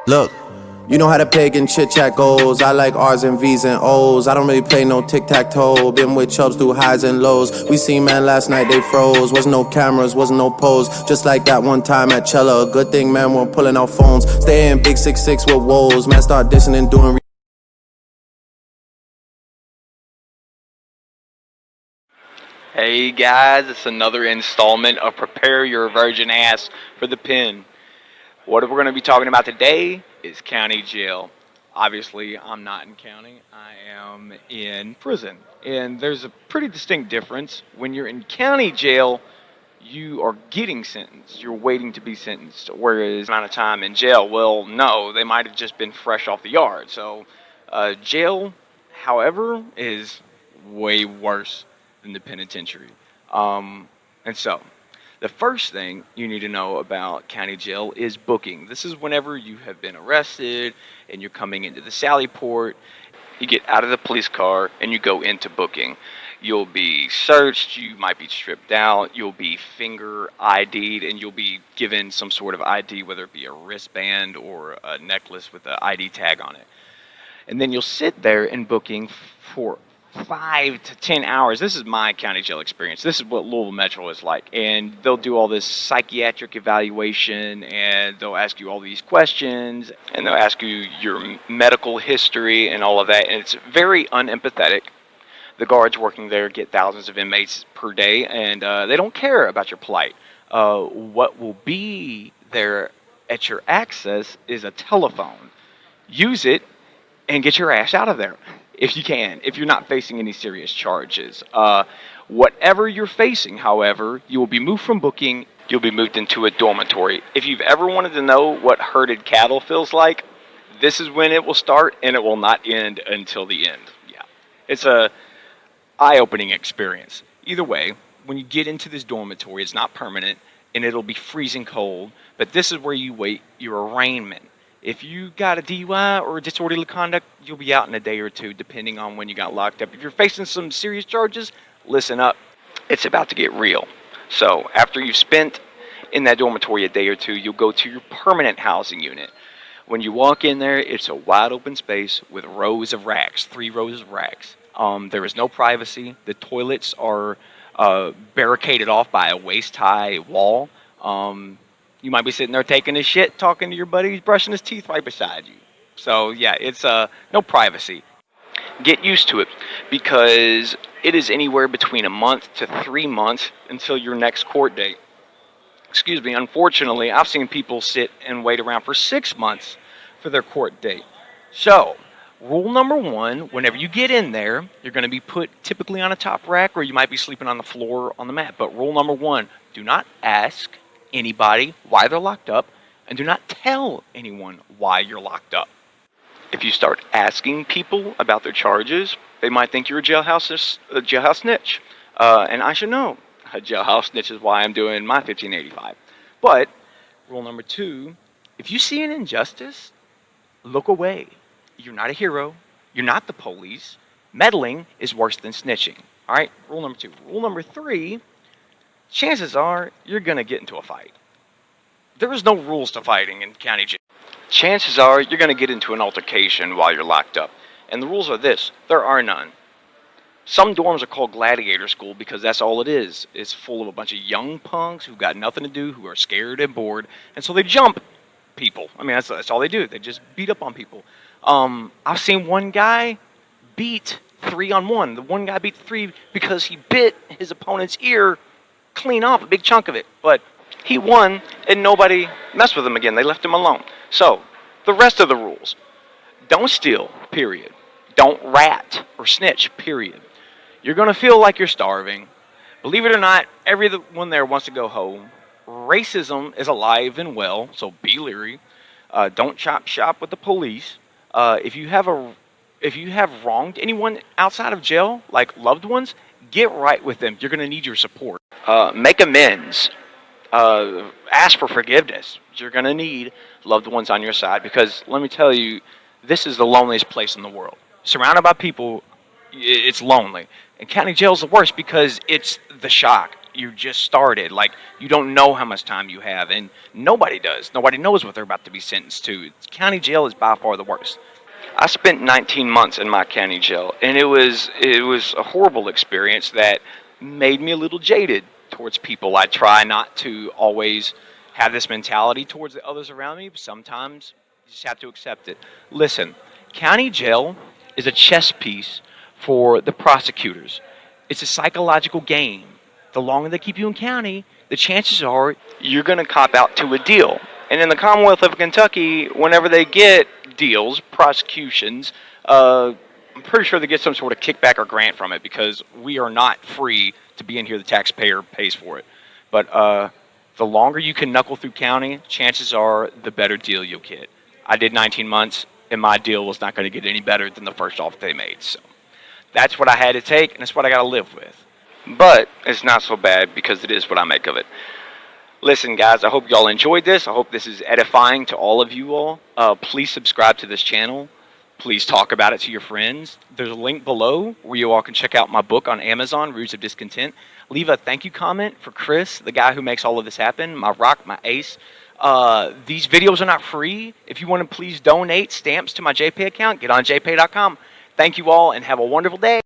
Look, you know how the pagan chit-chat goes. I like R's and V's and O's. I don't really play no tic-tac-toe. Been with chubs through highs and lows. We seen man last night, they froze. Wasn't no cameras, wasn't no pose. Just like that one time at Cella. Good thing, man, we're pulling out phones. Stay in big 6'6" with woes. Man, start dissing and doing. Hey guys, it's another installment of Prepare Your Virgin Ass for the Pen. What we're going to be talking about today is county jail. Obviously, I'm not in county. I am in prison. And there's a pretty distinct difference. When you're in county jail, you are getting sentenced. You're waiting to be sentenced. Whereas amount of time in jail, well, no, they might have just been fresh off the yard. So jail, however, is way worse than the penitentiary. And so, the first thing you need to know about county jail is booking. This is whenever you have been arrested and you're coming into the Sally Port. You get out of the police car and you go into booking. You'll be searched, you might be stripped out, you'll be finger ID'd, and you'll be given some sort of ID, whether it be a wristband or a necklace with an ID tag on it. And then you'll sit there in booking for 5 to 10 hours. This is my county jail experience. This is what Louisville Metro is like. And they'll do all this psychiatric evaluation, and they'll ask you all these questions, and they'll ask you your medical history and all of that. And it's very unempathetic. The guards working there get thousands of inmates per day, and they don't care about your plight. What will be there at your access is a telephone. Use it and get your ass out of there. If you can, if you're not facing any serious charges. Whatever you're facing, however, you will be moved from booking, you'll be moved into a dormitory. If you've ever wanted to know what herded cattle feels like, this is when it will start, and it will not end until the end. Yeah, it's a eye-opening experience. Either way, when you get into this dormitory, it's not permanent, and it'll be freezing cold, but this is where you wait your arraignment. If you got a DUI or disorderly conduct, you'll be out in a day or two, depending on when you got locked up. If you're facing some serious charges, listen up. It's about to get real. So after you've spent in that dormitory a day or two, you'll go to your permanent housing unit. When you walk in there, it's a wide open space with rows of racks, 3 rows of racks. There is no privacy. The toilets are barricaded off by a waist-high wall. You might be sitting there taking a shit, talking to your buddy who's brushing his teeth right beside you. So, yeah, it's no privacy. Get used to it, because it is anywhere between a month to 3 months until your next court date. Excuse me, unfortunately, I've seen people sit and wait around for 6 months for their court date. So, rule number 1, whenever you get in there, you're going to be put typically on a top rack, or you might be sleeping on the floor on the mat. But rule number 1, do not ask anybody why they're locked up, and do not tell anyone why you're locked up. If you start asking people about their charges, they might think you're a jailhouse snitch. And I should know a jailhouse snitch is why I'm doing my 1585. But rule number 2, if you see an injustice, look away. You're not a hero. You're not the police. Meddling is worse than snitching. All right, rule number 2. Rule number 3, chances are you're going to get into a fight. There is no rules to fighting in county jail. Chances are you're going to get into an altercation while you're locked up. And the rules are this: there are none. Some dorms are called gladiator school because that's all it is. It's full of a bunch of young punks who've got nothing to do, who are scared and bored, and so they jump people. I mean, that's all they do. They just beat up on people. I've seen one guy beat 3-on-1. The one guy beat 3 because he bit his opponent's ear clean off, a big chunk of it, but he won and nobody messed with him again. They left him alone. So the rest of the rules: don't steal, period. Don't rat or snitch, period. You're going to feel like you're starving. Believe it or not, everyone there wants to go home. Racism is alive and well, so be leery. Don't chop shop with the police. If you have wronged anyone outside of jail, like loved ones, get right with them. You're going to need your support. Make amends. Ask for forgiveness. You're going to need loved ones on your side, because let me tell you, this is the loneliest place in the world. Surrounded by people, it's lonely. And county jail is the worst because it's the shock. you just started. Like, you don't know how much time you have, and nobody does. Nobody knows what they're about to be sentenced to. County jail is by far the worst. I spent 19 months in my county jail, and it was a horrible experience that made me a little jaded towards people. I try not to always have this mentality towards the others around me, but sometimes you just have to accept it. Listen, county jail is a chess piece for the prosecutors. It's a psychological game. The longer they keep you in county, the chances are you're going to cop out to a deal. And in the Commonwealth of Kentucky, whenever they get deals, prosecutions, I'm pretty sure they get some sort of kickback or grant from it, because we are not free to be in here. The taxpayer pays for it. But the longer you can knuckle through county, chances are the better deal you'll get. I did 19 months, and my deal was not going to get any better than the first offer they made. So that's what I had to take, and that's what I got to live with. But it's not so bad, because it is what I make of it. Listen, guys, I hope y'all enjoyed this. I hope this is edifying to all of you all. Please subscribe to this channel. Please talk about it to your friends. There's a link below where you all can check out my book on Amazon, Ruse of Discontent. Leave a thank you comment for Chris, the guy who makes all of this happen, my rock, my ace. These videos are not free. If you want to please donate stamps to my JPay account, get on jpay.com. Thank you all, and have a wonderful day.